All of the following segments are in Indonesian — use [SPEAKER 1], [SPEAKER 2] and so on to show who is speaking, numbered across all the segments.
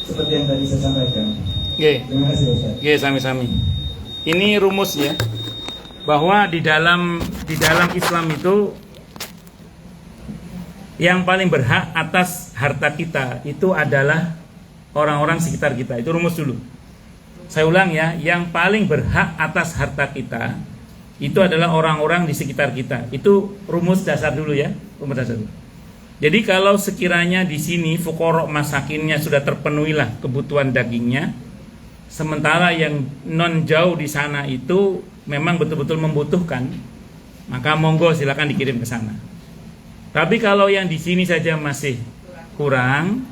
[SPEAKER 1] seperti yang tadi saya sampaikan.
[SPEAKER 2] Oke.
[SPEAKER 1] Terima kasih Ustaz.
[SPEAKER 2] Oke, sami-sami. Ini rumusnya bahwa di dalam Islam itu yang paling berhak atas harta kita itu adalah orang-orang sekitar kita. Itu rumus dulu. Saya ulang ya, yang paling berhak atas harta kita itu adalah orang-orang di sekitar kita. Itu rumus dasar dulu ya, rumus dasar dulu. Jadi kalau sekiranya di sini fuqara masakinnya sudah terpenuhilah kebutuhan dagingnya, sementara yang non jauh di sana itu memang betul-betul membutuhkan, maka monggo silakan dikirim ke sana. Tapi kalau yang di sini saja masih kurang,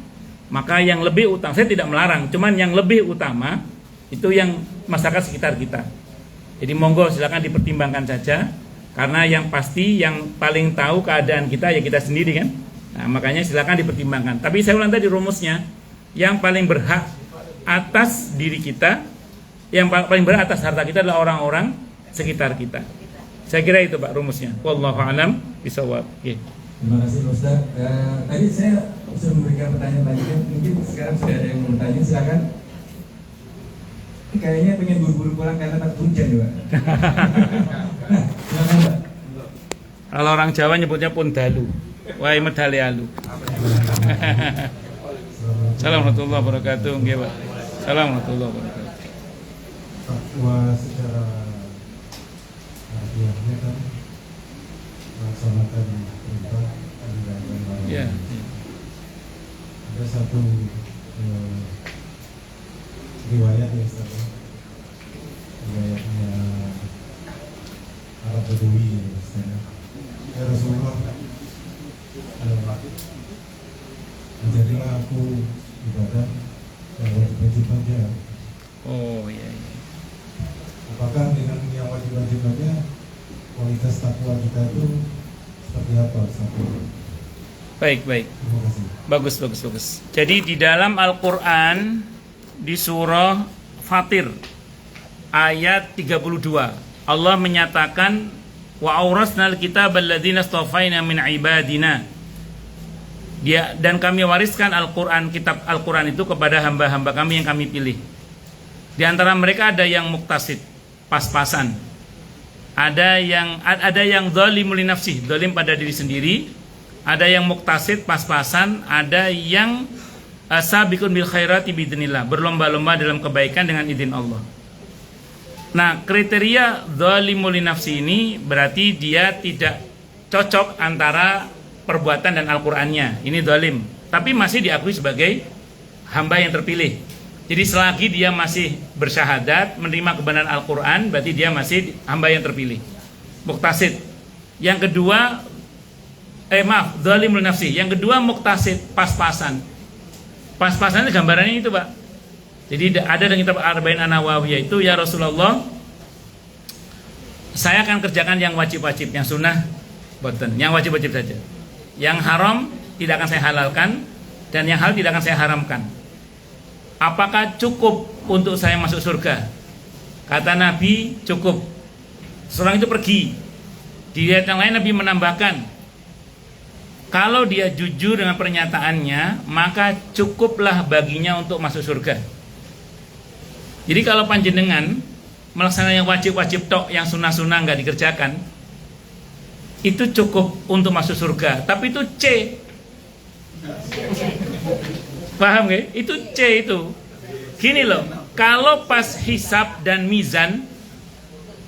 [SPEAKER 2] maka yang lebih utama, saya tidak melarang, cuman yang lebih utama itu yang masyarakat sekitar kita. Jadi monggo silakan dipertimbangkan saja, karena yang pasti yang paling tahu keadaan kita ya kita sendiri kan. Nah, makanya silakan dipertimbangkan. Tapi saya ulang tadi rumusnya, yang paling berhak atas diri kita, yang paling berhak atas harta kita adalah orang-orang sekitar kita. Saya kira itu Pak rumusnya. Wallahu a'lam bishawab.
[SPEAKER 1] Terima kasih Ustaz. Tadi saya sudah memberikan pertanyaan tadi kan, mungkin sekarang sudah ada yang mau bertanya, silakan. Kayaknya pengen buru-buru pulang karena takut hujan juga. Nah, silakan Pak.
[SPEAKER 2] Kalau orang Jawa nyebutnya pundalu. Wahai medali alu. Assalamualaikum warahmatullahi wabarakatuh. Nggih, Pak. Assalamualaikum warahmatullahi wabarakatuh.
[SPEAKER 3] Fatwa secara harfiahnya kan melaksanakan perintah dan lain-lain.
[SPEAKER 2] Ya.
[SPEAKER 3] Ada satu riwayat ya Ustaz, riwayatnya Arab Badui ya Ustaz. Ya Rasulullah, menjadilah aku ibadah yang wajib-wajib saja.
[SPEAKER 2] Oh iya.
[SPEAKER 3] Apakah dengan yang wajib-wajib saja kualitas takwa kita itu seperti apa Ustaz?
[SPEAKER 2] Baik.
[SPEAKER 3] Terima kasih.
[SPEAKER 2] Bagus. Jadi di dalam Al-Qur'an di surah Fatir ayat 32 Allah menyatakan wa aurasnal kitaba alladzina astafaina min ibadina. Dan kami wariskan Al-Qur'an, kitab Al-Qur'an itu kepada hamba-hamba kami yang kami pilih. Di antara mereka ada yang muktasid, pas-pasan. Ada yang zalimul li nafsih, zalim pada diri sendiri. Ada yang muktasid, pas-pasan. Ada yang sabiqun bil khairati biidznillah, berlomba-lomba dalam kebaikan dengan izin Allah. Nah, kriteria zalimul li nafsi ini berarti dia tidak cocok antara perbuatan dan Al-Qur'annya. Ini zalim, tapi masih diakui sebagai hamba yang terpilih. Jadi selagi dia masih bersyahadat, menerima kebenaran Al-Qur'an, berarti dia masih hamba yang terpilih. Muktasid. Yang kedua zalimul nafsi. Yang kedua muktasid, pas-pasan. Pas-pasan itu gambarannya itu, Pak. Jadi ada dalam kitab Arba'in An-Nawawiyah itu, ya Rasulullah, saya akan kerjakan yang wajib-wajib, yang sunnah boten, yang wajib-wajib saja. Yang haram tidak akan saya halalkan, dan yang halal tidak akan saya haramkan. Apakah cukup untuk saya masuk surga? Kata Nabi, cukup. Seorang itu pergi. Di ayat yang lain Nabi menambahkan, kalau dia jujur dengan pernyataannya, maka cukuplah baginya untuk masuk surga. Jadi kalau panjenengan melaksanakan yang wajib-wajib tok, yang sunnah-sunnah nggak dikerjakan, itu cukup untuk masuk surga. Tapi itu C. Paham nggak? Itu C itu. Gini loh, kalau pas hisab dan mizan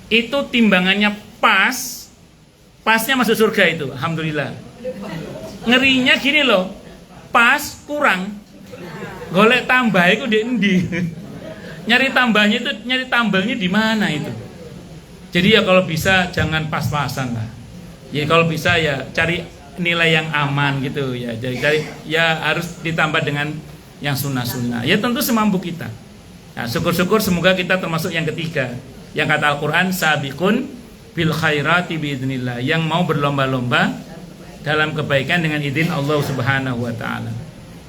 [SPEAKER 2] itu timbangannya pasnya masuk surga itu, alhamdulillah. Ngerinya gini loh, pas kurang, golek tambah itu di endi. Nyari tambahnya di mana itu. Jadi ya kalau bisa jangan pas-pasan lah. Ya kalau bisa ya cari nilai yang aman gitu ya. Jadi cari ya harus ditambah dengan yang sunnah-sunnah. Ya tentu semampu kita. Nah, syukur-syukur semoga kita termasuk yang ketiga. Yang kata Al-Qur'an, sabiqun bil khairati biidznillah, yang mau berlomba-lomba dalam kebaikan dengan izin Allah Subhanahu wa taala.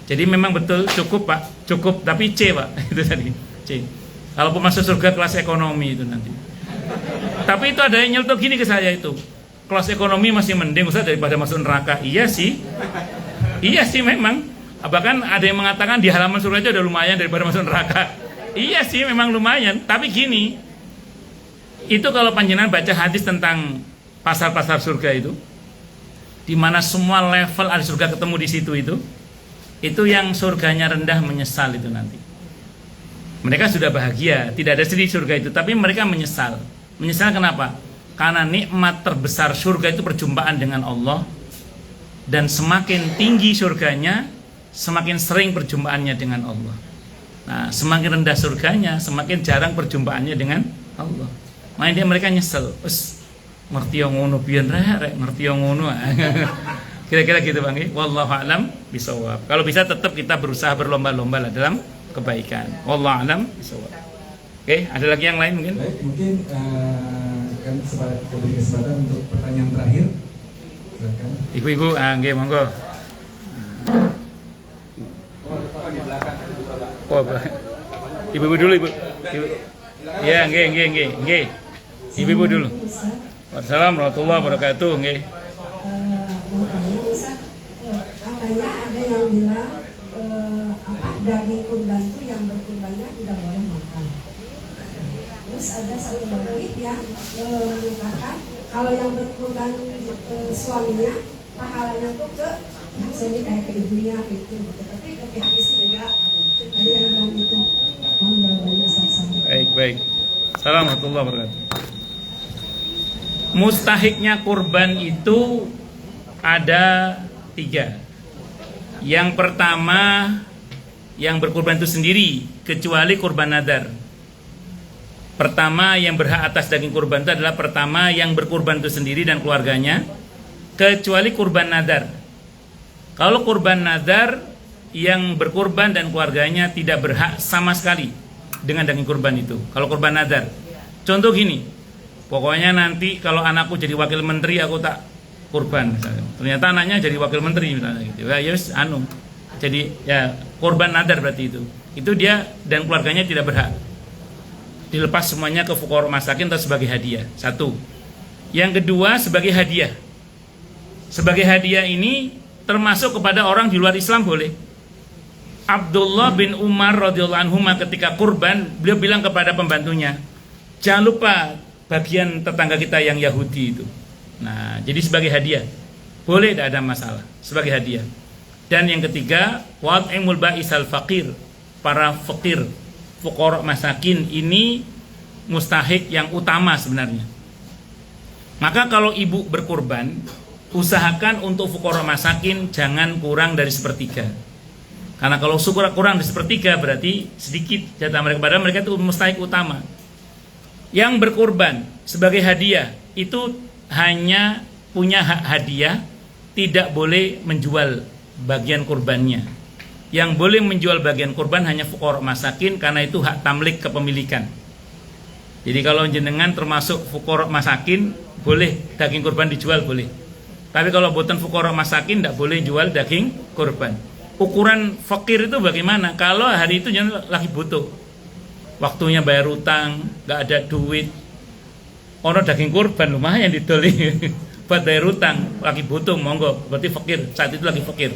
[SPEAKER 2] Jadi memang betul cukup, Pak. Cukup tapi C, Pak. Itu tadi. C. Kalau masuk surga kelas ekonomi itu nanti. Tapi itu ada yang nyeletuk gini ke saya itu. Kelas ekonomi masih mending Ustaz daripada masuk neraka. Iya sih memang. Bahkan ada yang mengatakan di halaman surga aja udah lumayan daripada masuk neraka. Iya sih, memang lumayan. Tapi gini, itu kalau panjenengan baca hadis tentang pasar-pasar surga itu, di mana semua level ahli surga ketemu di situ itu yang surganya rendah menyesal itu nanti. Mereka sudah bahagia, tidak ada sedih surga itu, tapi mereka menyesal. Menyesal kenapa? Karena nikmat terbesar surga itu perjumpaan dengan Allah, dan semakin tinggi surganya, semakin sering perjumpaannya dengan Allah. Nah, semakin rendah surganya, semakin jarang perjumpaannya dengan Allah. Makanya mereka nyesel. Ngerti yang ngono biyen rek, ngerti yang ngono. Kira-kira gitu Bang. Wallahu a'lam bishawab. Kalau bisa tetap kita berusaha berlomba-lomba lah dalam kebaikan. Wallahu a'lam bishawab. Oke, ada lagi yang lain mungkin?
[SPEAKER 1] Baik, mungkin kami beri kesempatan untuk pertanyaan terakhir. Silakan.
[SPEAKER 2] Ibu-ibu, nggih monggo. Oh, ibu-ibu dulu, Ibu. Ya, nggih. Ibu-ibu dulu. Wassalamualaikum warahmatullahi wabarakatuh. Nggih.
[SPEAKER 4] Katanya ada yang bilang daging kurban itu yang berkurbannya tidak boleh makan. Terus ada satu hadis yang mengatakan kalau yang berkurban suaminya pahalanya tuh ke maksudnya kayak ke ibunya gitu. Tapi ke pihak istri juga ada yang bilang itu.
[SPEAKER 2] Baik. Assalamualaikum warahmatullahi wabarakatuh. Mustahiknya kurban itu ada 3. Yang pertama, yang berkurban itu sendiri, kecuali kurban nadar. Pertama, yang berhak atas daging kurban itu adalah pertama yang berkurban itu sendiri dan keluarganya, kecuali kurban nadar. Kalau kurban nadar, yang berkurban dan keluarganya tidak berhak sama sekali dengan daging kurban itu. Kalau kurban nadar, contoh gini, pokoknya nanti kalau anakku jadi wakil menteri aku tak kurban misalnya. Ternyata anaknya jadi wakil menteri misalnya gitu. Ya yes, jadi ya kurban nadar berarti itu. Itu dia dan keluarganya tidak berhak. Dilepas semuanya ke fuqara masakin atau sebagai hadiah. 1. Yang kedua sebagai hadiah. Sebagai hadiah ini termasuk kepada orang di luar Islam boleh. Abdullah bin Umar radhiyallahu anhu ketika kurban, beliau bilang kepada pembantunya, "Jangan lupa bagian tetangga kita yang Yahudi itu." Nah, jadi sebagai hadiah. Boleh, tidak ada masalah. Sebagai hadiah. Dan yang ketiga, wa'imul ba'isal faqir. Para fakir, fuqara masakin ini mustahik yang utama sebenarnya. Maka kalau ibu berkurban, usahakan untuk fuqara masakin jangan kurang dari 1/3. Karena kalau kurang dari 1/3 berarti sedikit jatah mereka, padahal mereka itu mustahik utama. Yang berkurban sebagai hadiah itu hanya punya hak hadiah, tidak boleh menjual bagian kurbannya. Yang boleh menjual bagian kurban hanya fuqara masakin, karena itu hak tamlik kepemilikan. Jadi kalau jenengan termasuk fuqara masakin, boleh daging kurban dijual, boleh. Tapi kalau buatan fuqara masakin tidak boleh jual daging kurban. Ukuran fakir itu bagaimana? Kalau hari itu jangan lagi butuh, waktunya bayar utang, nggak ada duit, ono daging kurban lumayan didoli buat bayar utang, lagi butuh, monggo, berarti fakir, saat itu lagi fakir.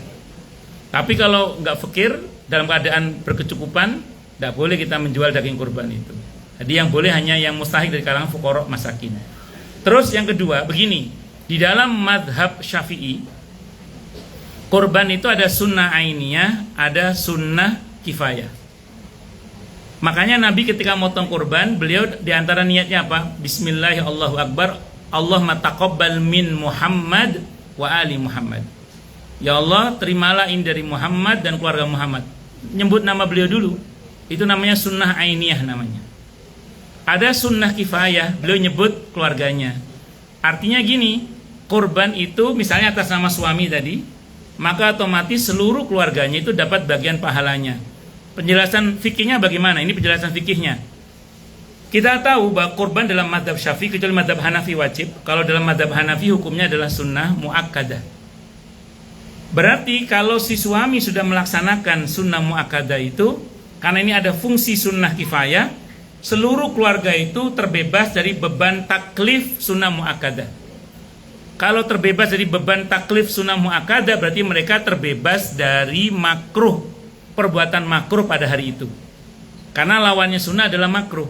[SPEAKER 2] Tapi kalau nggak fakir, dalam keadaan berkecukupan, tidak boleh kita menjual daging kurban itu. Jadi yang boleh hanya yang mustahik dari kalangan fuqara masakin. Terus yang kedua, begini, di dalam madhab Syafi'i, kurban itu ada sunnah ainiyah, ada sunnah kifayah. Makanya Nabi ketika motong kurban, beliau diantara niatnya apa? Bismillahirrahmanirrahim, Allahu Akbar, Allahumma taqabbal min Muhammad wa ali Muhammad. Ya Allah, terimalah ini dari Muhammad dan keluarga Muhammad. Nyebut nama beliau dulu. Itu namanya sunnah ainiyah namanya. Ada sunnah kifayah, beliau nyebut keluarganya. Artinya gini, kurban itu misalnya atas nama suami tadi, maka otomatis seluruh keluarganya itu dapat bagian pahalanya. Penjelasan fikihnya bagaimana? Ini penjelasan fikihnya. Kita tahu bahwa kurban dalam madhab Syafi'i, kecuali madhab Hanafi wajib. Kalau dalam madhab Hanafi hukumnya adalah sunnah muakkadah. Berarti kalau si suami sudah melaksanakan sunnah muakkadah itu, karena ini ada fungsi sunnah kifayah, seluruh keluarga itu terbebas dari beban taklif sunnah muakkadah. Kalau terbebas dari beban taklif sunnah muakkadah berarti mereka terbebas dari makruh, perbuatan makruh pada hari itu. Karena lawannya sunnah adalah makruh.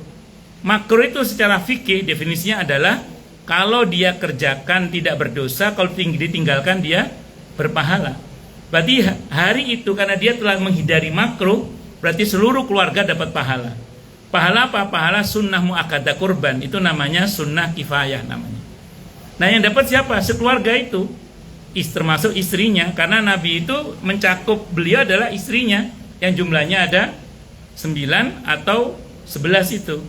[SPEAKER 2] Makruh itu secara fikih definisinya adalah kalau dia kerjakan tidak berdosa, kalau ditinggalkan dia berpahala. Berarti hari itu karena dia telah menghindari makruh, berarti seluruh keluarga dapat pahala. Pahala apa? Pahala sunnah muakkadah kurban. Itu namanya sunnah kifayah namanya. Nah yang dapat siapa? Sekeluarga itu, termasuk istrinya. Karena Nabi itu mencakup, beliau adalah istrinya, yang jumlahnya ada 9 atau 11 itu.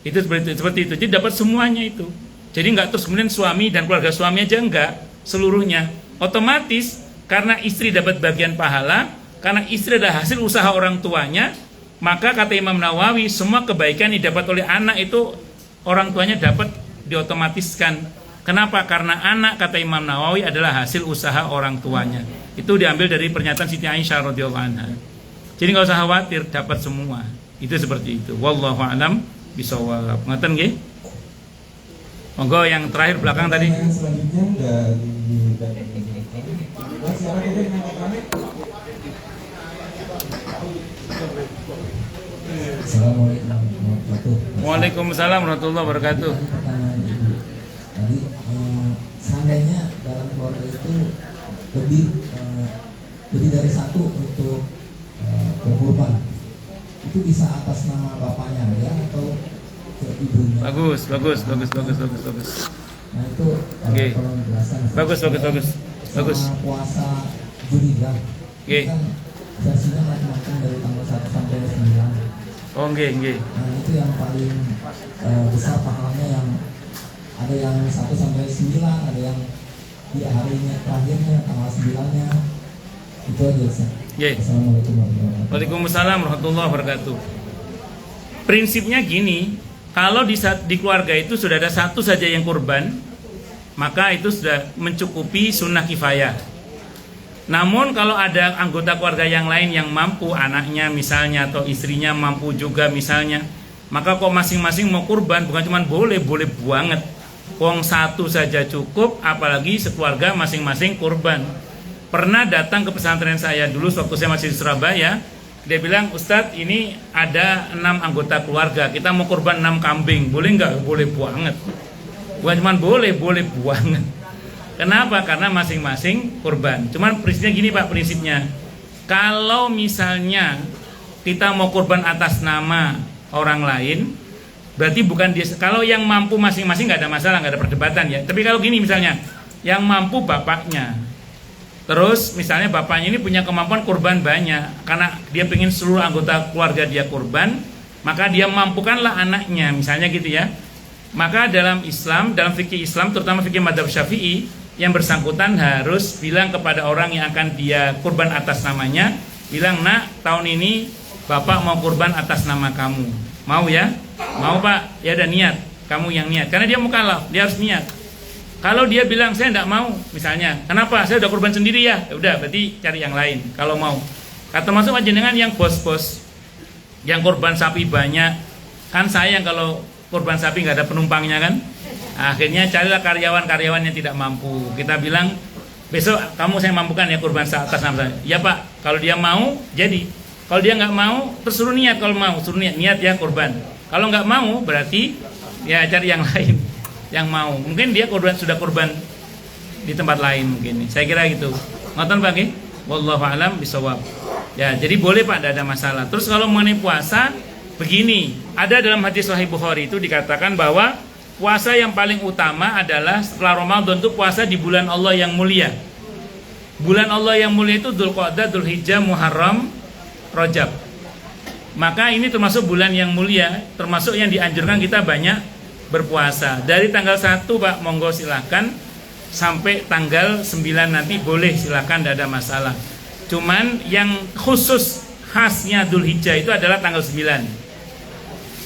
[SPEAKER 2] Itu seperti itu. Jadi dapat semuanya itu. Jadi nggak terus kemudian suami dan keluarga suami aja, enggak, seluruhnya. Otomatis karena istri dapat bagian pahala, karena istri adalah hasil usaha orang tuanya, maka kata Imam Nawawi semua kebaikan yang didapat oleh anak itu orang tuanya dapat diotomatiskan. Kenapa? Karena anak, kata Imam Nawawi, adalah hasil usaha orang tuanya. Itu diambil dari pernyataan Siti Aisyah radhiyallahu anha. Jadi nggak usah khawatir, dapat semua. Itu seperti itu. Wallahu a'lam bishawab. Ngoten nggih? Monggo yang terakhir belakang tadi.
[SPEAKER 3] Yang selanjutnya dari siapa tadi yang kami?
[SPEAKER 1] Assalamualaikum warahmatullahi wabarakatuh.
[SPEAKER 2] Waalaikumsalam warahmatullahi wabarakatuh.
[SPEAKER 1] Pertanyaan Ibu. Tadi seandainya dalam keluarga itu lebih dari satu untuk berkorban, itu bisa atas nama bapaknya ya atau ke ibunya?
[SPEAKER 2] Bagus.
[SPEAKER 1] Nah itu
[SPEAKER 2] Oke.
[SPEAKER 1] tolong dijelaskan.
[SPEAKER 2] Bagus.
[SPEAKER 1] Sama puasa Zulhijjah.
[SPEAKER 2] Oke.
[SPEAKER 1] Kan versinya macam-macam dari tanggal 1 sampai 9.
[SPEAKER 2] Oh nggih.
[SPEAKER 1] Nah itu yang paling besar pahalanya, yang ada yang 1 sampai 9, ada yang di harinya terakhirnya tanggal 9-nya. Itu aja Ustaz.
[SPEAKER 2] Nggih.
[SPEAKER 1] Assalamualaikum warahmatullahi wabarakatuh.
[SPEAKER 2] Waalaikumsalam warahmatullahi wabarakatuh. Prinsipnya gini, kalau di keluarga itu sudah ada satu saja yang kurban, maka itu sudah mencukupi sunnah kifayah. Namun kalau ada anggota keluarga yang lain yang mampu, anaknya misalnya atau istrinya mampu juga misalnya, maka kok masing-masing mau kurban, bukan cuma boleh banget. Wong satu saja cukup, apalagi sekeluarga masing-masing kurban. Pernah datang ke pesantren saya dulu waktu saya masih di Surabaya, dia bilang, Ustadz ini ada 6 anggota keluarga, kita mau kurban 6 kambing, boleh nggak? Boleh banget. Bukan cuma boleh banget. Kenapa? Karena masing-masing kurban. Cuman prinsipnya gini Pak, prinsipnya kalau misalnya kita mau kurban atas nama orang lain, berarti bukan dia. Kalau yang mampu masing-masing nggak ada masalah, nggak ada perdebatan ya. Tapi kalau gini misalnya, yang mampu bapaknya, terus misalnya bapaknya ini punya kemampuan kurban banyak, karena dia pengen seluruh anggota keluarga dia kurban, maka dia mampukanlah anaknya, misalnya gitu ya. Maka dalam Islam, dalam fikih Islam, terutama fikih madzhab Syafi'i, yang bersangkutan harus bilang kepada orang yang akan dia kurban atas namanya, bilang, nak, tahun ini bapak mau kurban atas nama kamu, mau ya? Mau Pak? Ya ada niat, kamu yang niat, karena dia mukallaf, dia harus niat. Kalau dia bilang saya tidak mau, misalnya, kenapa? Saya udah kurban sendiri ya. Ya udah, berarti cari yang lain. Kalau mau, kata masuk aja dengan yang bos-bos, yang kurban sapi banyak, kan sayang kalau kurban sapi nggak ada penumpangnya kan. Akhirnya carilah karyawan-karyawan yang tidak mampu. Kita bilang, besok kamu saya mampukan ya kurban atas nama saya. Ya Pak, kalau dia mau jadi. Kalau dia nggak mau, terus suruh niat. Kalau mau, suruh niat ya kurban. Kalau nggak mau, berarti ya cari yang lain yang mau. Mungkin dia sudah kurban di tempat lain mungkin. Saya kira gitu. Ngoten Pak nggih? Wallahu a'lam bishawab. Ya, jadi boleh Pak, tidak ada masalah. Terus kalau mengenai puasa, begini, ada dalam hadis Sahih Bukhari itu dikatakan bahwa puasa yang paling utama adalah setelah Ramadan itu puasa di bulan Allah yang mulia. Bulan Allah yang mulia itu Dzulqa'dah, Dzulhijjah, Muharram, Rajab. Maka ini termasuk bulan yang mulia, termasuk yang dianjurkan kita banyak berpuasa. Dari tanggal 1 Pak, monggo silahkan, sampai tanggal 9 nanti boleh silahkan, tidak ada masalah. Cuman yang khusus khasnya Dzulhijjah itu adalah tanggal 9.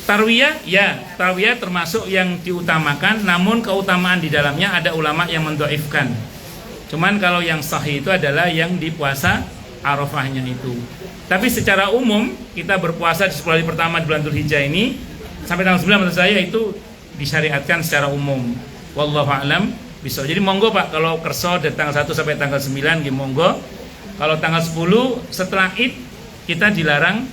[SPEAKER 2] Tarwiyah, ya, tarwiyah termasuk yang diutamakan, namun keutamaan di dalamnya ada ulama yang mendhaifkan. Cuman kalau yang sahih itu adalah yang di puasa Arafahnya itu. Tapi secara umum kita berpuasa di 10 hari pertama di bulan Dzulhijjah ini sampai tanggal 9 menurut saya itu disyariatkan secara umum. Wallahu a'lam Bisa. Jadi monggo Pak, kalau kerso dari tanggal 1 sampai tanggal 9 nggih monggo. Kalau tanggal 10 setelah Id kita dilarang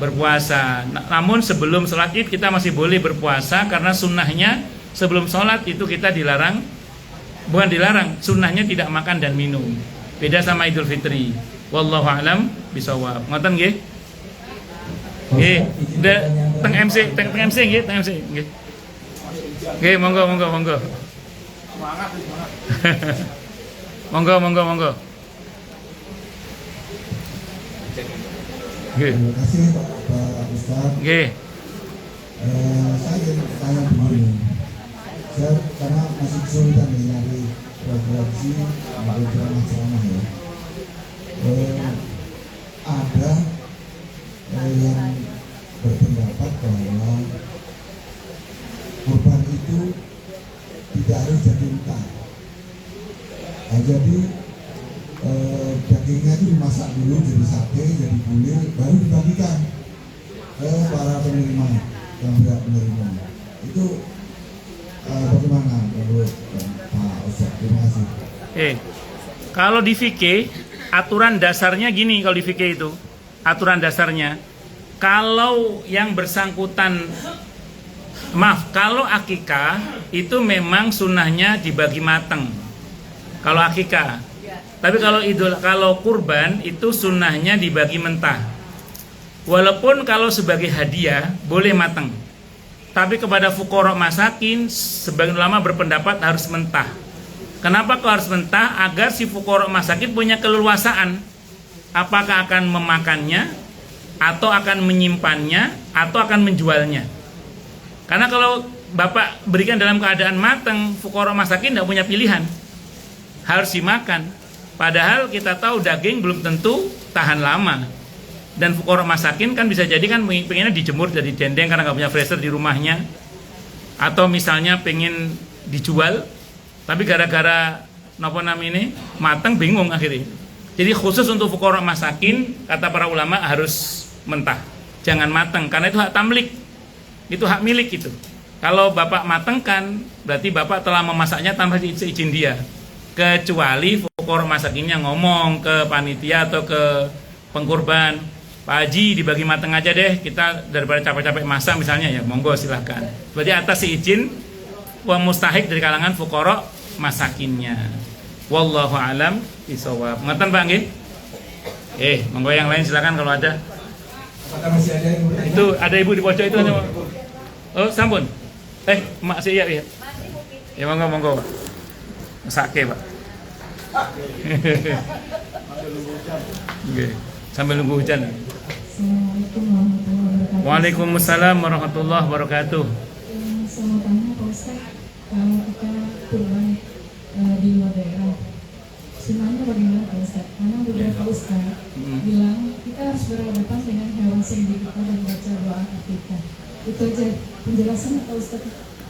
[SPEAKER 2] berpuasa. Namun sebelum sholat Id kita masih boleh berpuasa karena sunnahnya sebelum sholat itu kita dilarang, bukan dilarang, sunnahnya tidak makan dan minum. Beda sama Idul Fitri. Wallahu a'lam bishawab. Ngoten nggih? Nggih. Teng MC nggih, teng MC nggih. Nggih, monggo. Monggo. Nggih.
[SPEAKER 3] Terima kasih Pak Ustadz.
[SPEAKER 2] Nggih.
[SPEAKER 3] Saya ingin tanya begini. Saya karena masih kesulitan mencari referensi program ceramah ya. Ada yang berpendapat bahwa kurban itu tidak harus jadi mentah. Jadi dagingnya itu dimasak dulu jadi sate, jadi bulir, baru dibagikan ke para penerima yang berhak menerima. Itu bagaimana menurut Pak Ustadz? Terima kasih.
[SPEAKER 2] Kalau di fikih aturan dasarnya gini, kalau di fikih itu aturan dasarnya kalau yang bersangkutan kalau akikah itu memang sunnahnya dibagi mateng. Kalau akikah, tapi kalau kurban itu sunnahnya dibagi mentah. Walaupun kalau sebagai hadiah boleh mateng, tapi kepada fuqara masakin sebagian ulama berpendapat harus mentah. Kenapa kok harus mentah? Agar si fuqara masakin punya keleluasaan, apakah akan memakannya, atau akan menyimpannya, atau akan menjualnya. Karena kalau Bapak berikan dalam keadaan matang, fuqara masakin tidak punya pilihan, harus dimakan. Padahal kita tahu daging belum tentu tahan lama. Dan fuqara masakin kan bisa jadi kan pengennya dijemur jadi dendeng karena nggak punya freezer di rumahnya, atau misalnya pengen dijual, tapi gara-gara matang bingung akhirnya. Jadi khusus untuk fuqara masakin kata para ulama harus mentah, jangan matang karena itu hak tamlik, itu hak milik itu. Kalau Bapak matangkan berarti Bapak telah memasaknya tanpa izin dia, kecuali fuqara masakinnya ngomong ke panitia atau ke pengkurban, Pak Haji dibagi mateng aja deh, kita daripada capek-capek masak misalnya, ya monggo silahkan. Berarti atas izin mustahik dari kalangan fuqara masakinnya. Wallahu alam bishawab. Ngeten Pak nggih? Monggo yang lain silakan kalau ada.
[SPEAKER 3] Apakah masih ada yang bertanya?
[SPEAKER 2] Itu ada ibu di pojok itu. Oh, sampun. Mak sih ya. Ya monggo. Masake, Pak. Nggih. Sambil nunggu hujan.
[SPEAKER 5] Assalamualaikum warahmatullahi wabarakatuh.
[SPEAKER 2] Waalaikumsalam warahmatullahi wabarakatuh.
[SPEAKER 5] Saya mau tanya Pak Ustaz, kalau kita kurban di luar daerah, sunnahnya bagaimana Pak Ustaz? Karena beberapa Ustaz bilang kita harus berhadapan dengan hewan sendiri kita dan baca doa akikah. Itu aja penjelasannya Pak Ustaz.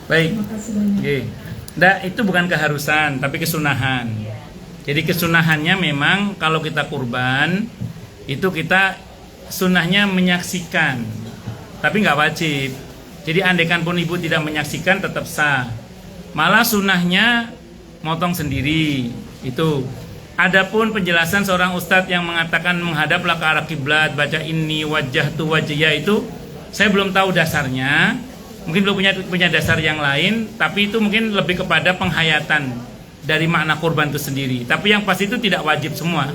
[SPEAKER 2] Baik.
[SPEAKER 5] Terima kasih banyak.
[SPEAKER 2] Nah, itu bukan keharusan, tapi kesunahan. Jadi kesunahannya memang kalau kita kurban itu kita sunnahnya menyaksikan, tapi nggak wajib. Jadi andaikan pun ibu tidak menyaksikan tetap sah. Malah sunnahnya motong sendiri itu. Adapun penjelasan seorang ustadz yang mengatakan menghadaplah ke arah kiblat, baca ini wajah tu wajah itu, saya belum tahu dasarnya. Mungkin belum punya dasar yang lain, tapi itu mungkin lebih kepada penghayatan dari makna kurban itu sendiri. Tapi yang pasti itu tidak wajib semua.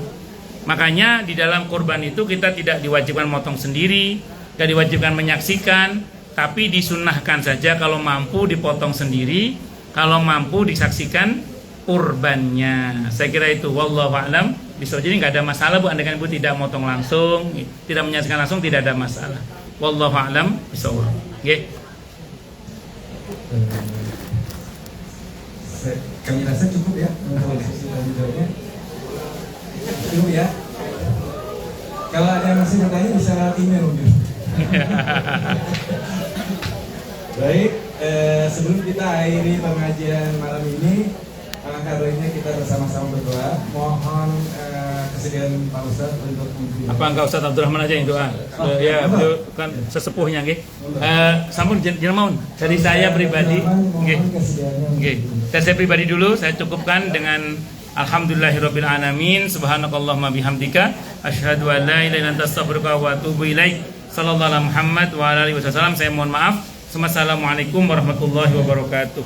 [SPEAKER 2] Makanya di dalam kurban itu kita tidak diwajibkan motong sendiri, tidak diwajibkan menyaksikan, tapi disunnahkan saja kalau mampu dipotong sendiri, kalau mampu disaksikan kurbannya. Saya kira itu. Wallahu a'lam. Bisa jadi nggak ada masalah Bu, andaikan Ibu tidak motong langsung, tidak menyaksikan langsung, tidak ada masalah. Wallahu a'lam bishawab. Nggih.
[SPEAKER 3] Kami rasa cukup ya untuk sesi tanya jawabnya. Cukup ya. Kalau ada yang masih bertanya bisa lewat email mungkin. Baik, sebelum kita akhiri pengajian malam ini, alangkah baiknya kita bersama-sama berdoa. Mohon
[SPEAKER 6] kesediaan Pak Ustadz untuk memberi.
[SPEAKER 2] Apa enggak Ustaz Abdurrahman aja yang doa? Ya, beliau kan sesepuhnya nggih. Sampun jenengan dari saya pribadi nggih. Nggih. Dari saya pribadi dulu saya cukupkan dengan alhamdulillahirabbil alamin, subhanakallahumma bihamdika asyhadu an la ilaha illa anta astaghfiruka wa atubu ilaik. Sallallahu alaihi Muhammad wa ala alihi wasallam. Saya mohon maaf. Assalamualaikum warahmatullahi wabarakatuh.